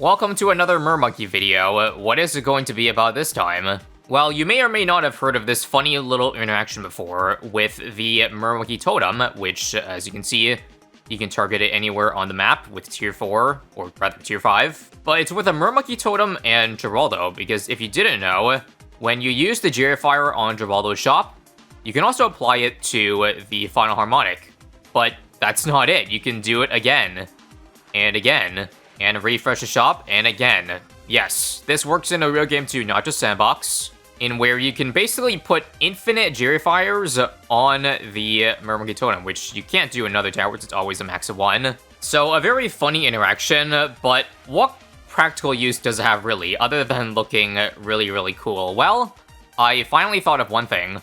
Welcome to another mermonkey video. What is it going to be about this time? Well, you may or may not have heard of this funny little interaction before with the mermonkey totem, which, as you can see, you can target it anywhere on the map with tier 4, or rather tier 5. But it's with a mermonkey totem and Geraldo, because if you didn't know, when you use the Gerifier on Geraldo's shop, you can also apply it to the final harmonic. But that's not it. You can do it again, and again, and refresh the shop, and again. Yes, this works in a real game too, not just sandbox, in where you can basically put infinite Gerifiers on the mermonkey totem, which you can't do in other towers, it's always a max of 1. So a very funny interaction, but what practical use does it have really, other than looking really, really cool? Well, I finally thought of one thing,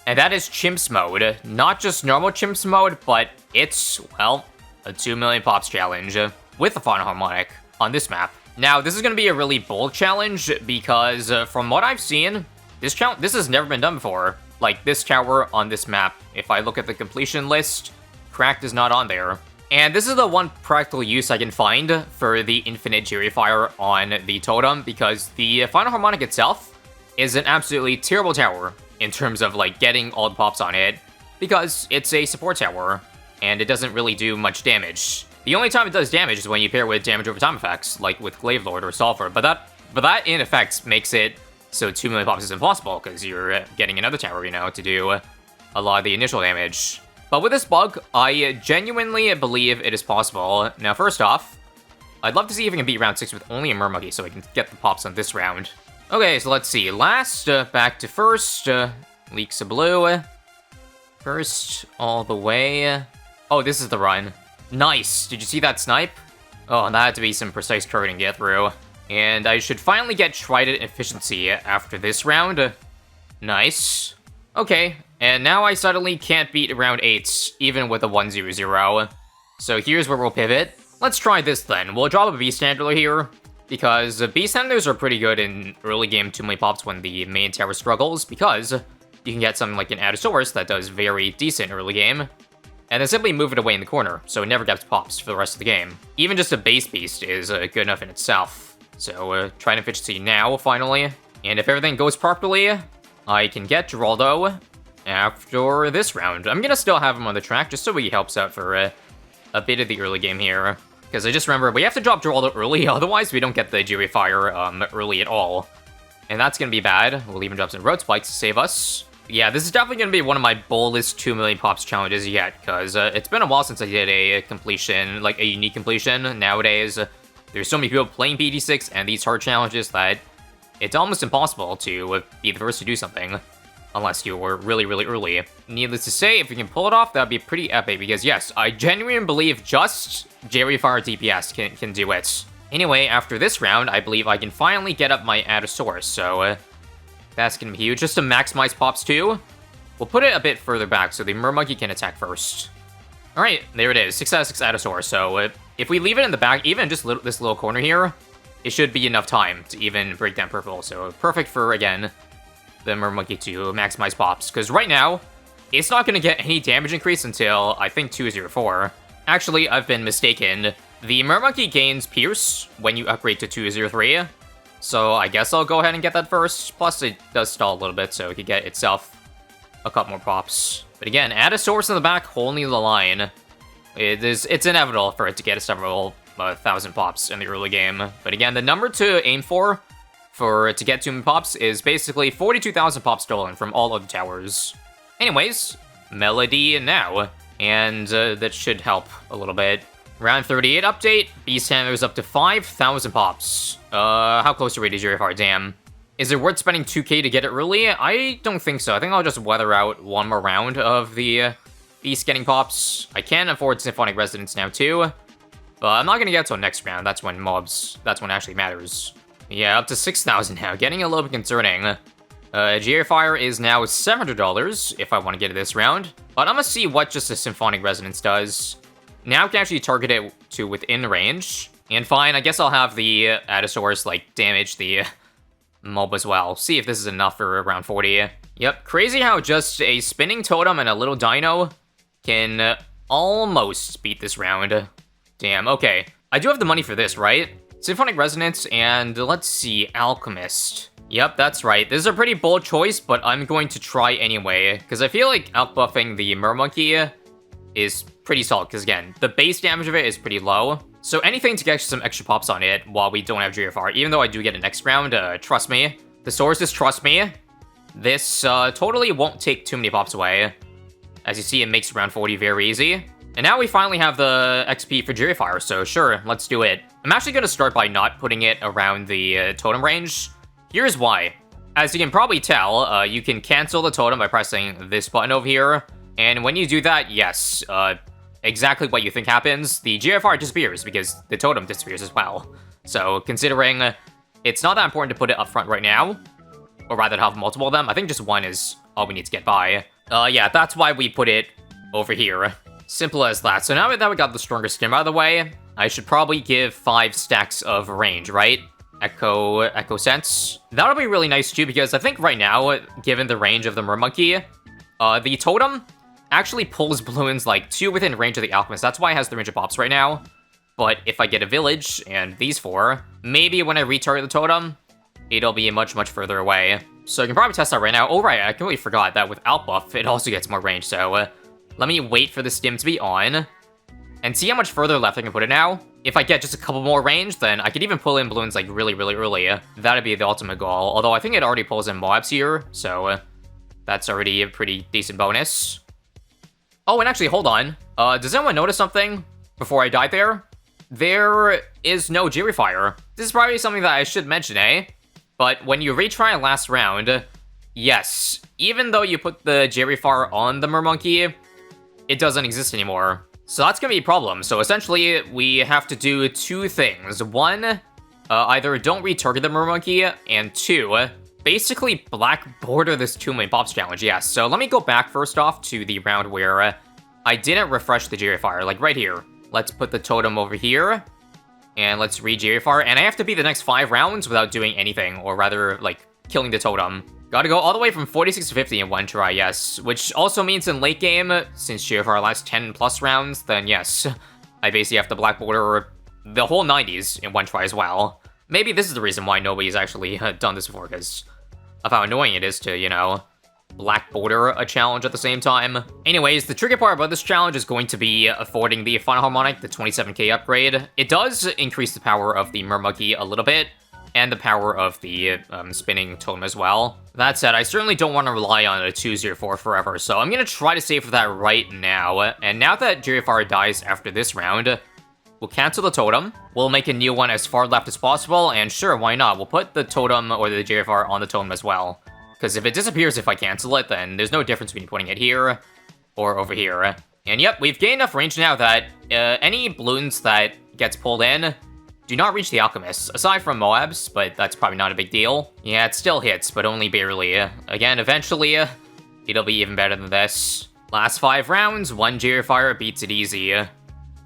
and that is chimps mode. Not just normal chimps mode, but it's, well, a 2 million pops challenge with the final harmonic on this map. Now, this is going to be a really bold challenge because from what I've seen, this has never been done before. Like this tower on this map, if I look at the completion list, Cracked is not on there. And this is the one practical use I can find for the infinite Gerifier on the totem, because the final harmonic itself is an absolutely terrible tower in terms of like getting all the pops on it, because it's a support tower and it doesn't really do much damage. The only time it does damage is when you pair with damage over time effects, like with Glaive Lord or Sulfur, but that in effect makes it so 2 million pops is impossible, because you're getting another tower, you know, to do a lot of the initial damage. But with this bug, I genuinely believe it is possible. Now, first off, I'd love to see if we can beat round 6 with only a mermonkey, so we can get the pops on this round. Okay, so let's see. Last, back to first, leaks of blue. First, all the way. Oh, this is the run. Nice! Did you see that snipe? Oh, that had to be some precise targeting to get through. And I should finally get Trident Efficiency after this round. Nice. Okay, and now I suddenly can't beat round 8, even with a 1-0-0. So here's where we'll pivot. Let's try this then. We'll drop a Beast Handler here, because Beast Handlers are pretty good in early game 2 million pops when the main tower struggles, because you can get something like an Adasaurus that does very decent early game, and then simply move it away in the corner, so it never gets pops for the rest of the game. Even just a base beast is good enough in itself. So, Trident Efficiency now, finally. And if everything goes properly, I can get Geraldo after this round. I'm gonna still have him on the track, just so he helps out for a bit of the early game here. Because I just remember, we have to drop Geraldo early, otherwise we don't get the Gerifier early at all. And that's gonna be bad. We'll even drop some Road Spikes to save us. Yeah, this is definitely going to be one of my boldest 2 million pops challenges yet, because it's been a while since I did a completion, like a unique completion. Nowadays, there's so many people playing PD6 and these hard challenges that it's almost impossible to be the first to do something, unless you were really, really early. Needless to say, if we can pull it off, that would be pretty epic, because yes, I genuinely believe just Gerifier DPS can do it. Anyway, after this round, I believe I can finally get up my Adasaurus, so that's gonna be huge. Just to maximize pops too, we'll put it a bit further back so the mermonkey can attack first. Alright, there it is. 6 out of 6 Adasaurus. So if we leave it in the back, even just this little corner here, it should be enough time to even break down purple. So perfect for, again, the mermonkey to maximize pops. Because right now, it's not gonna get any damage increase until, I think, 204. Actually, I've been mistaken. The mermonkey gains Pierce when you upgrade to 203. So I guess I'll go ahead and get that first. Plus, it does stall a little bit, so it could get itself a couple more pops. But again, Adasaurus in the back holding the line. It's inevitable for it to get several 1,000 pops in the early game. But again, the number to aim for to get 2 million pops is basically 42,000 pops stolen from all other towers. Anyways, Melody now. And that should help a little bit. Round 38 update, Beast Handler's up to 5,000 pops. How close are we to Gerifier? Damn. Is it worth spending 2k to get it early? I don't think so. I think I'll just weather out one more round of the Beast getting pops. I can afford Symphonic Resonance now too, but I'm not gonna get till next round. That's when it actually matters. Yeah, up to 6,000 now, getting a little bit concerning. Gerifier is now $700 if I want to get it this round, but I'm gonna see what just a Symphonic Resonance does. Now I can actually target it to within range. And fine, I guess I'll have the Adasaurus, like, damage the mob as well. See if this is enough for around 40. Yep, crazy how just a spinning totem and a little dino can almost beat this round. Damn, okay. I do have the money for this, right? Symphonic Resonance, and let's see, Alchemist. Yep, that's right. This is a pretty bold choice, but I'm going to try anyway, because I feel like outbuffing the mermonkey is pretty solid, because again, the base damage of it is pretty low. So anything to get some extra pops on it while we don't have GFR, even though I do get it next round, trust me. The sources trust me. This totally won't take too many pops away. As you see, it makes round 40 very easy. And now we finally have the XP for Fire, so sure, let's do it. I'm actually going to start by not putting it around the totem range. Here's why. As you can probably tell, you can cancel the totem by pressing this button over here. And when you do that, yes, exactly what you think happens. The GFR disappears because the totem disappears as well. So considering it's not that important to put it up front right now, or rather to have multiple of them, I think just one is all we need to get by. Yeah, that's why we put it over here. Simple as that. So now that we got the stronger skin out of the way, I should probably give 5 stacks of range, right? Echo Sense. That'll be really nice too, because I think right now, given the range of the mermonkey, the totem actually pulls balloons like 2 within range of the alchemist. That's why it has the range of pops right now. But if I get a village and these 4, maybe when I retarget the totem, it'll be much, much further away. So you can probably test that right now. Oh right, I completely forgot that with outbuff, it also gets more range, so let me wait for the stim to be on, and see how much further left I can put it now. If I get just a couple more range, then I could even pull in balloons like really, really early. That'd be the ultimate goal, although I think it already pulls in mobs here, so that's already a pretty decent bonus. Oh, and actually, hold on. Does anyone notice something before I died there? There is no Fire. This is probably something that I should mention, eh? But when you retry last round, yes, even though you put the Fire on the mermonkey, it doesn't exist anymore. So that's gonna be a problem. So essentially, we have to do 2 things. 1, either don't retarget the mermonkey, and 2, basically black border this 2 million pops challenge. Yes, so let me go back first off to the round where I didn't refresh the Fire, like right here. Let's put the totem over here, and let's re-Fire, and I have to beat the next 5 rounds without doing anything, or rather, like, killing the totem. Gotta go all the way from 46 to 50 in one try, yes. Which also means in late game, since GFR lasts 10 plus rounds, then yes, I basically have to black border the whole 90s in one try as well. Maybe this is the reason why nobody's actually done this before, because of how annoying it is to, you know, black border a challenge at the same time. Anyways, the tricky part about this challenge is going to be affording the final harmonic, the 27k upgrade. It does increase the power of the mermonkey a little bit, and the power of the spinning totem as well. That said, I certainly don't want to rely on a 204 forever, so I'm going to try to save for that right now. And now that GFR dies after this round, we'll cancel the totem, we'll make a new one as far left as possible, and sure, why not? We'll put the totem or the GFR on the totem as well. Because if it disappears if I cancel it, then there's no difference between putting it here or over here. And yep, we've gained enough range now that any balloons that gets pulled in do not reach the alchemists, aside from Moabs, but that's probably not a big deal. Yeah, it still hits, but only barely. Again, eventually, it'll be even better than this. Last 5 rounds, 1 Fire beats it easy.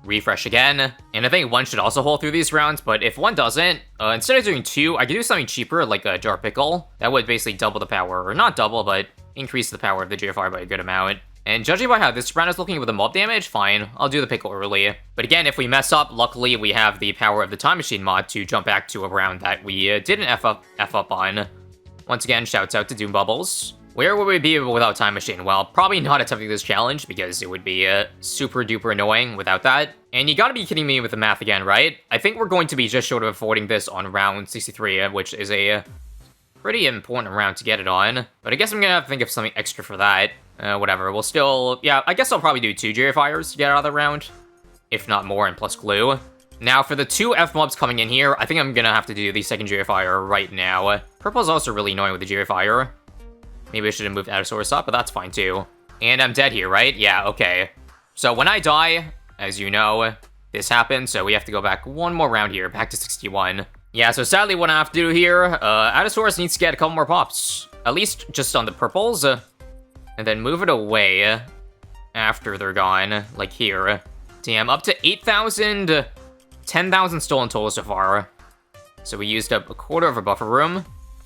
Refresh again, and I think 1 should also hold through these rounds, but if 1 doesn't, instead of doing 2, I could do something cheaper, like a Jar Pickle. That would basically double the power, or not double, but increase the power of the Fire by a good amount. And judging by how this round is looking with the mob damage, fine, I'll do the Pickle early. But again, if we mess up, luckily we have the power of the Time Machine mod to jump back to a round that we didn't F up on. Once again, shouts out to Doom Bubbles. Where would we be without Time Machine? Well, probably not attempting this challenge, because it would be super duper annoying without that. And you gotta be kidding me with the math again, right? I think we're going to be just short of affording this on round 63, which is a pretty important round to get it on. But I guess I'm gonna have to think of something extra for that. Whatever, we'll still... Yeah, I guess I'll probably do 2 Fires to get out of the round. If not more, and plus glue. Now, for the 2 F-mobs coming in here, I think I'm gonna have to do the second Fire right now. Purple's also really annoying with the Fire. Maybe I should have moved Adasaurus up, but that's fine too. And I'm dead here, right? Yeah, okay. So when I die, as you know, this happens, so we have to go back 1 more round here, back to 61. Yeah, so sadly what I have to do here, Adasaurus needs to get a couple more pops. At least just on the purples. And then move it away after they're gone, like here. Damn, up to 8,000, 10,000 stolen total so far. So we used up a quarter of a buffer room.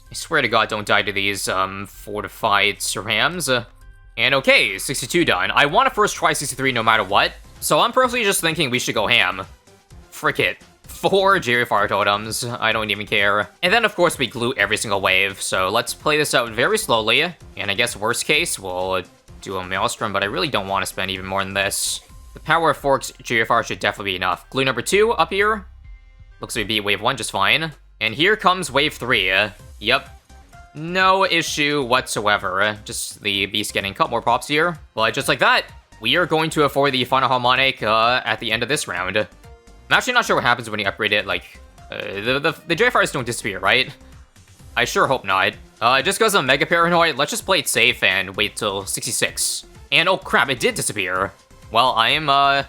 I swear to God, don't die to these fortified cerams. And okay, 62 done. I want to first try 63 no matter what. So I'm personally just thinking we should go ham. Frick it. 4 Jerry Fire totems. I don't even care. And then, of course, we glue every single wave. So let's play this out very slowly. And I guess worst case, we'll do a Maelstrom, but I really don't want to spend even more than this. The power of Fork's Jerry Fire should definitely be enough. Glue number 2 up here. Looks like we beat wave 1 just fine. And here comes wave 3. Yep. No issue whatsoever. Just the beast getting a couple more pops here. But just like that, we are going to afford the final harmonic at the end of this round. I'm actually not sure what happens when you upgrade it. Like, the Jerry Fires don't disappear, right? I sure hope not. Just because I'm mega paranoid, let's just play it safe and wait till 66. And oh crap, it did disappear. Well, I am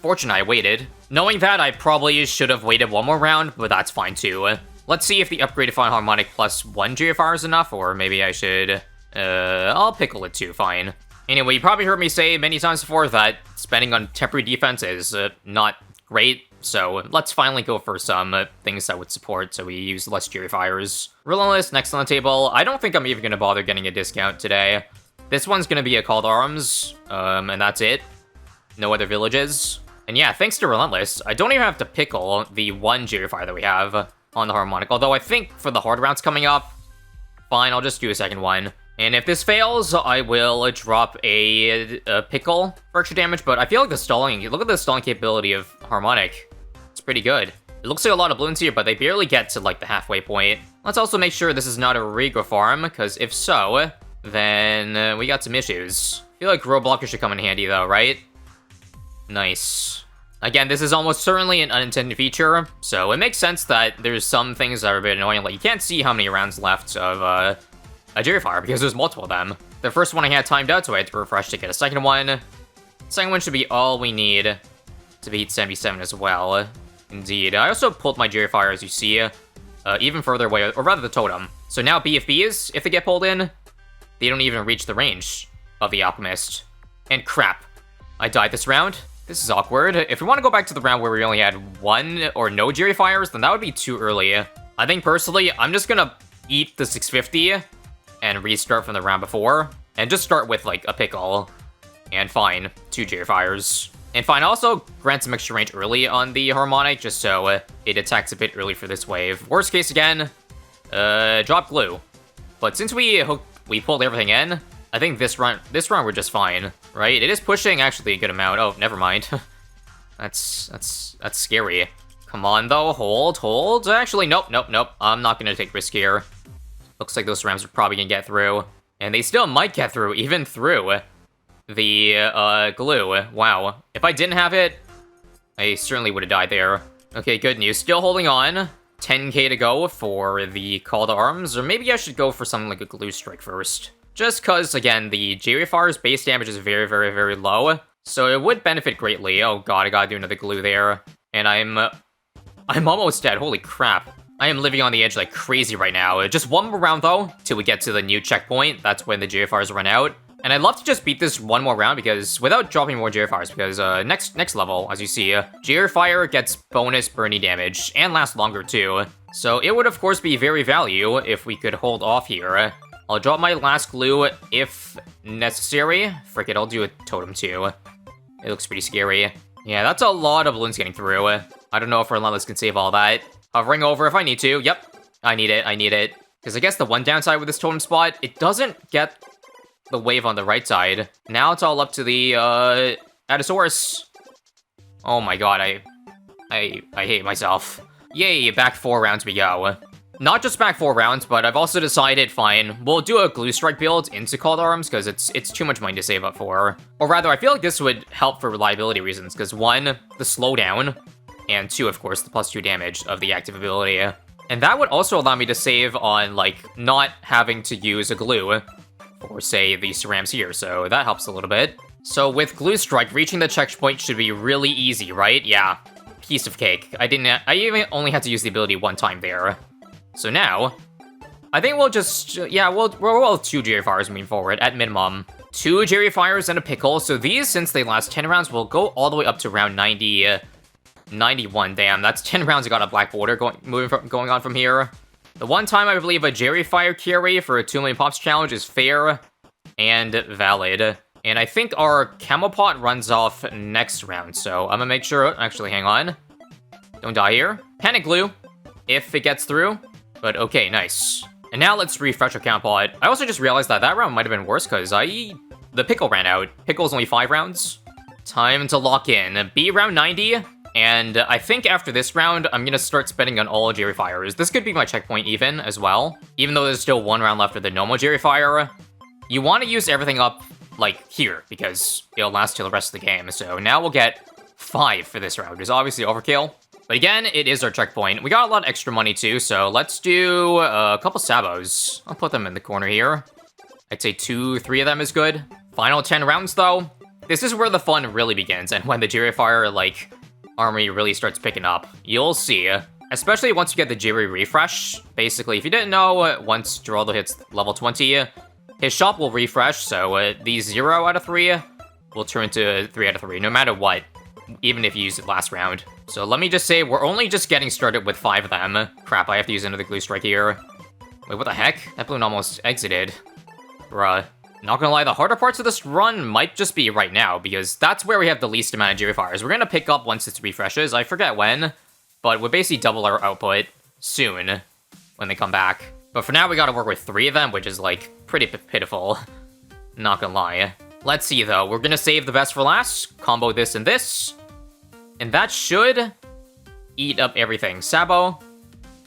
fortunate I waited. Knowing that, I probably should have waited one more round, but that's fine too. Let's see if the upgraded Final Harmonic plus 1 GFR is enough, or maybe I should... I'll pickle it too, fine. Anyway, you probably heard me say many times before that spending on temporary defense is not great, so let's finally go for some things that would support, so we use less Jerry Fires. Relentless, next on the table. I don't think I'm even going to bother getting a discount today. This one's going to be a Call to Arms, and that's it. No other villages. And yeah, thanks to Relentless, I don't even have to pickle the 1 Jerry Fire that we have on the Harmonic, although I think for the hard rounds coming up, fine, I'll just do a second one. And if this fails, I will drop a pickle for extra damage, but I feel like the stalling, look at the stalling capability of Harmonic. It's pretty good. It looks like a lot of balloons here, but they barely get to like the halfway point. Let's also make sure this is not a Regra farm, because if so, then we got some issues. I feel like Roadblocker should come in handy though, right? Nice. Again, this is almost certainly an unintended feature, so it makes sense that there's some things that are a bit annoying, like you can't see how many rounds left of a Jerry Fire, because there's multiple of them. The first one I had timed out, so I had to refresh to get a second one. Second one should be all we need to beat 77 as well. Indeed. I also pulled my Jerry Fire, as you see, even further away, or rather the totem. So now BFBs, if they get pulled in, they don't even reach the range of the Alchemist. And crap, I died this round. This is awkward. If we want to go back to the round where we only had 1 or no Jerry Fires, then that would be too early. I think personally, I'm just gonna eat the 650 and restart from the round before, and just start with like a pickle. And fine, 2 Jerry Fires. And fine, also grant some extra range early on the Harmonic, just so it attacks a bit early for this wave. Worst case again, drop glue. But since we pulled everything in, I think this run we're just fine, right? It is pushing actually a good amount. Oh, never mind. that's scary. Come on though, hold. Actually, nope. I'm not gonna take risk here. Looks like those rams are probably gonna get through, and they still might get through, even through the glue. Wow, if I didn't have it, I certainly would have died there. Okay, good news. Still holding on. 10k to go for the Call to Arms, or maybe I should go for something like a Glue Strike first. Just cause, again, the Jerry Fire's base damage is very, very, very low, so it would benefit greatly. Oh god, I gotta do another glue there. And I'm almost dead, holy crap. I am living on the edge like crazy right now. Just one more round though, till we get to the new checkpoint. That's when the Jerry Fires run out. And I'd love to just beat this one more round, because without dropping more Jerry Fires, because next level, as you see, Jerry Fire gets bonus Bernie damage, and lasts longer too. So it would of course be very value if we could hold off here. I'll drop my last glue if necessary. Frick it, I'll do a totem too. It looks pretty scary. Yeah, that's a lot of balloons getting through. I don't know if Relentless can save all that. Hovering over if I need to. Yep, I need it. Because I guess the one downside with this totem spot, it doesn't get the wave on the right side. Now it's all up to the Atasaurus. Oh my god, I hate myself. Yay, back 4 rounds we go. Not just back 4 rounds, but I've also decided, fine, we'll do a Glue Strike build into Call to Arms, because it's too much money to save up for. Or rather, I feel like this would help for reliability reasons, because 1, the slowdown, and 2, of course, the +2 damage of the active ability. And that would also allow me to save on, like, not having to use a glue for, say, these cerams here, so that helps a little bit. So with Glue Strike, reaching the checkpoint should be really easy, right? Yeah, piece of cake. I even only had to use the ability 1 time there. So now, I think we'll just, yeah, we'll 2 Jerry Fires moving forward, at minimum. 2 Jerry Fires and a pickle, so these, since they last 10 rounds, will go all the way up to round 90, 91, damn, that's 10 rounds I got a black border going on from here. The one time I believe a Jerry Fire carry for a 2 million pops challenge is fair and valid. And I think our Camel Pot runs off next round, so I'm gonna make sure, actually hang on. Don't die here. Panic Glue, if it gets through. But okay, nice. And now let's refresh our count pot. I also just realized that that round might have been worse because the pickle ran out. Pickle's only 5 rounds. Time to lock in. Be round 90. And I think after this round, I'm gonna start spending on all Jerry Fires. This could be my checkpoint even as well. Even though there's still 1 round left of the normal Jerry Fire. You want to use everything up, like, here, because it'll last till the rest of the game. So now we'll get 5 for this round. It's obviously overkill. But again, it is our checkpoint. We got a lot of extra money too, so let's do a couple sabos. I'll put them in the corner here. I'd say 2, 3 of them is good. Final 10 rounds though. This is where the fun really begins, and when the Jerry Fire, like, army really starts picking up. You'll see. Especially once you get the Jerry refresh. Basically, if you didn't know, once Geraldo hits level 20, his shop will refresh, so the 0 out of 3 will turn to 3 out of 3, no matter what. Even if you use it last round. So let me just say, we're only just getting started with 5 of them. Crap, I have to use another glue strike here. Wait, what the heck? That balloon almost exited. Bruh. Not gonna lie, the harder parts of this run might just be right now, because that's where we have the least amount of Jerry Fires. We're gonna pick up once it refreshes, I forget when, but we'll basically double our output soon when they come back. But for now, we gotta work with 3 of them, which is, like, pretty pitiful. Not gonna lie. Let's see, though. We're gonna save the best for last, combo this and this, and that should eat up everything. Sabo,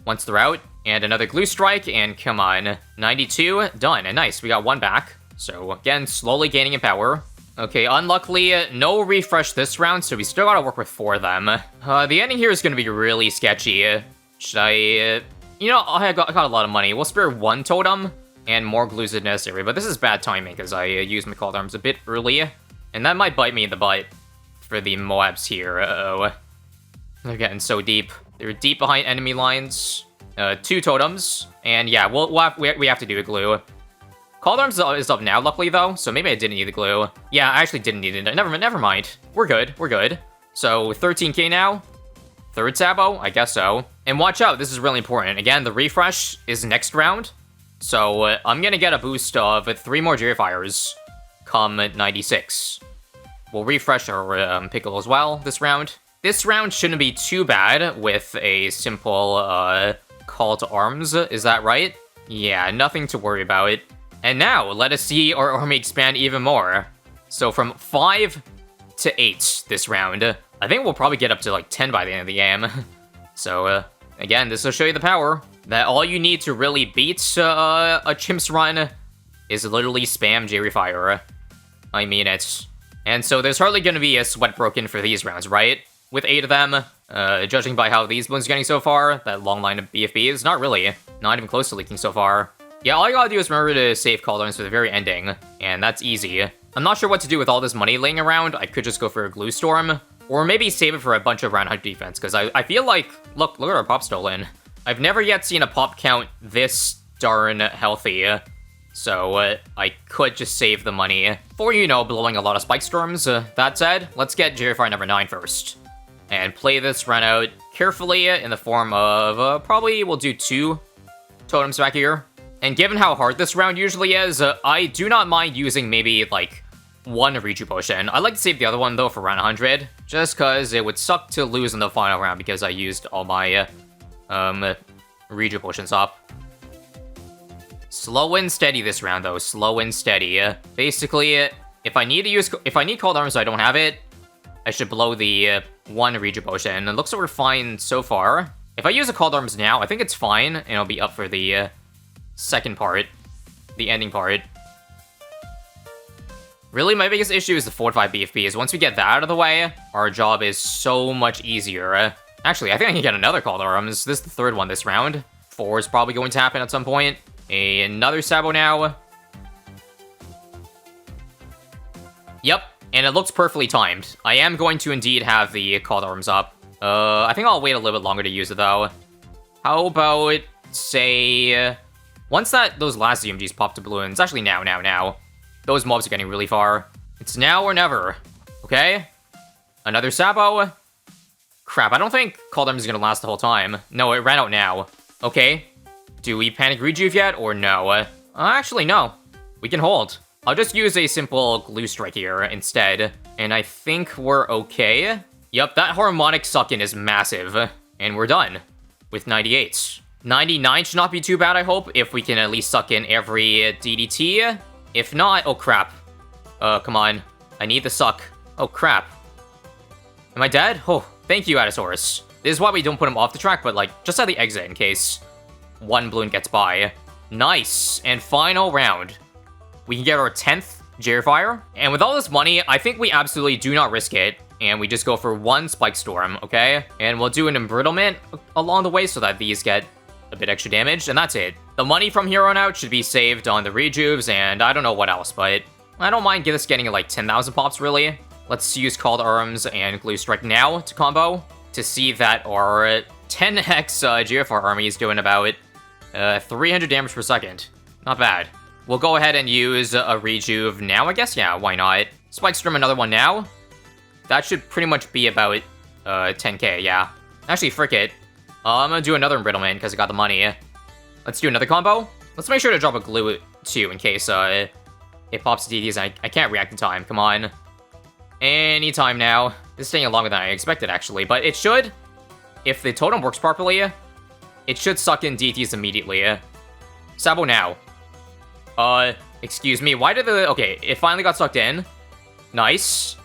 once they're out, and another glue strike, and come on. 92, done, and nice, we got 1 back. So, again, slowly gaining in power. Okay, unluckily, no refresh this round, so we still gotta work with 4 of them. The ending here is gonna be really sketchy. Should I... you know, I got a lot of money. We'll spare 1 totem and more glues if necessary, but this is bad timing because I used my cold arms a bit early, and that might bite me in the butt for the Moabs here. Uh-oh. They're getting so deep. They're deep behind enemy lines. 2 totems, and yeah, we have to do a glue. Cold Arms is up now, luckily, though, so maybe I didn't need the glue. Yeah, I actually didn't need it. Never mind. We're good. So, 13k now. 3rd Sabo? I guess so. And watch out, this is really important. Again, the refresh is next round. So, I'm gonna get a boost of 3 more Jerry Fires come 96. We'll refresh our pickle as well this round. This round shouldn't be too bad with a simple call to arms, is that right? Yeah, nothing to worry about. And now, let us see our army expand even more. So from 5 to 8 this round. I think we'll probably get up to like 10 by the end of the game. So, again, this will show you the power. That all you need to really beat a Chimp's run is literally spam Jerry Fire. I mean it. And so there's hardly going to be a sweat broken for these rounds, right? With 8 of them, judging by how these ones are getting so far, that long line of BFBs, not really. Not even close to leaking so far. Yeah, all you gotta do is remember to save cooldowns for the very ending, and that's easy. I'm not sure what to do with all this money laying around. I could just go for a glue storm, or maybe save it for a bunch of round hunt defense, because I feel like, look at our pop stolen. I've never yet seen a pop count this darn healthy, so I could just save the money for, you know, blowing a lot of spike storms. That said, let's get Jerry Fire number 9 first, and play this run out carefully in the form of, probably we'll do 2 totems back here. And given how hard this round usually is, I do not mind using maybe, like, 1 Reju potion. I like to save the other one, though, for round 100, just because it would suck to lose in the final round because I used all my, Reju potions up. Slow and steady this round, though. Slow and steady. Basically, if I need Cold Arms I don't have it, I should blow the, 1 Reju potion. It looks like we're fine so far. If I use a Cold Arms now, I think it's fine, and it'll be up for the, second part, the ending part. Really, my biggest issue is the 4-5 BFBs. Once we get that out of the way, our job is so much easier. Actually, I think I can get another Cold Arms. This is the 3rd one this round. 4 is probably going to happen at some point. Another Sabo now. Yep, and it looks perfectly timed. I am going to indeed have the Cold Arms up. I think I'll wait a little bit longer to use it, though. How about, say... once those last ZMGs pop to balloons, actually now. Those mobs are getting really far. It's now or never, okay? Another Sabo. Crap, I don't think Cold Arms is gonna last the whole time. No, it ran out now. Okay, do we panic rejuve yet, or no? Actually, no. We can hold. I'll just use a simple glue strike here instead, and I think we're okay. Yep, that harmonic suck-in is massive, and we're done. with 98. 99 should not be too bad, I hope, if we can at least suck in every DDT. If not, oh crap. Come on. I need the suck. Oh crap. Am I dead? Oh, thank you, Adasaurus. This is why we don't put him off the track, but like, just at the exit in case one balloon gets by. Nice. And final round. We can get our 10th Fire. And with all this money, I think we absolutely do not risk it. And we just go for one Spike Storm, okay? And we'll do an Embrittlement along the way so that these get a bit extra damage, and that's it. The money from here on out should be saved on the rejuves, and I don't know what else, but I don't mind this getting like 10,000 pops, really. Let's use Called Arms and Glue Strike now to combo to see that our 10x GFR army is doing about 300 damage per second. Not bad. We'll go ahead and use a rejuve now, I guess. Yeah, why not? Spike Storm another one now. That should pretty much be about 10k, yeah. Actually, frick it. I'm gonna do another Embrittlement because I got the money. Let's do another combo. Let's make sure to drop a Glue too in case it pops DDs and I can't react in time. Come on. Anytime now. This is taking longer than I expected, actually. But it should, if the totem works properly, it should suck in DTs immediately. Sabo now. Excuse me. Why did the... Okay, it finally got sucked in. Nice.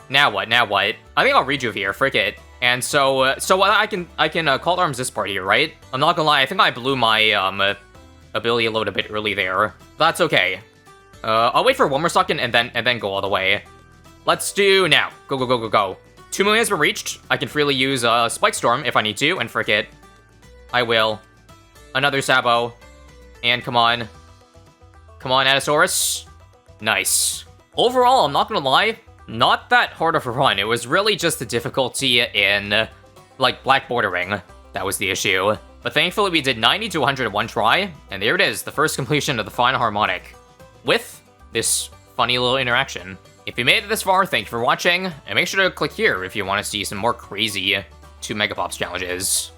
Now what? Now what? I think I'll rejuve here. Frick it. And so I can Called Arms this part here, right? I'm not gonna lie, I think I blew my ability load a bit early there. That's okay. I'll wait for one more second and then go all the way. Let's do now. Go, go, go, go, go. 2 million has been reached. I can freely use Spike Storm if I need to, and frick it. I will. Another Sabo. And come on. Come on, Adasaurus. Nice. Overall, I'm not gonna lie, not that hard of a run. It was really just the difficulty in, like, black bordering. That was the issue. But thankfully, we did 90 to 100 in one try, and there it is, the first completion of the final harmonic, with this funny little interaction. If you made it this far, thank you for watching, and make sure to click here if you want to see some more crazy 2 Megapops challenges.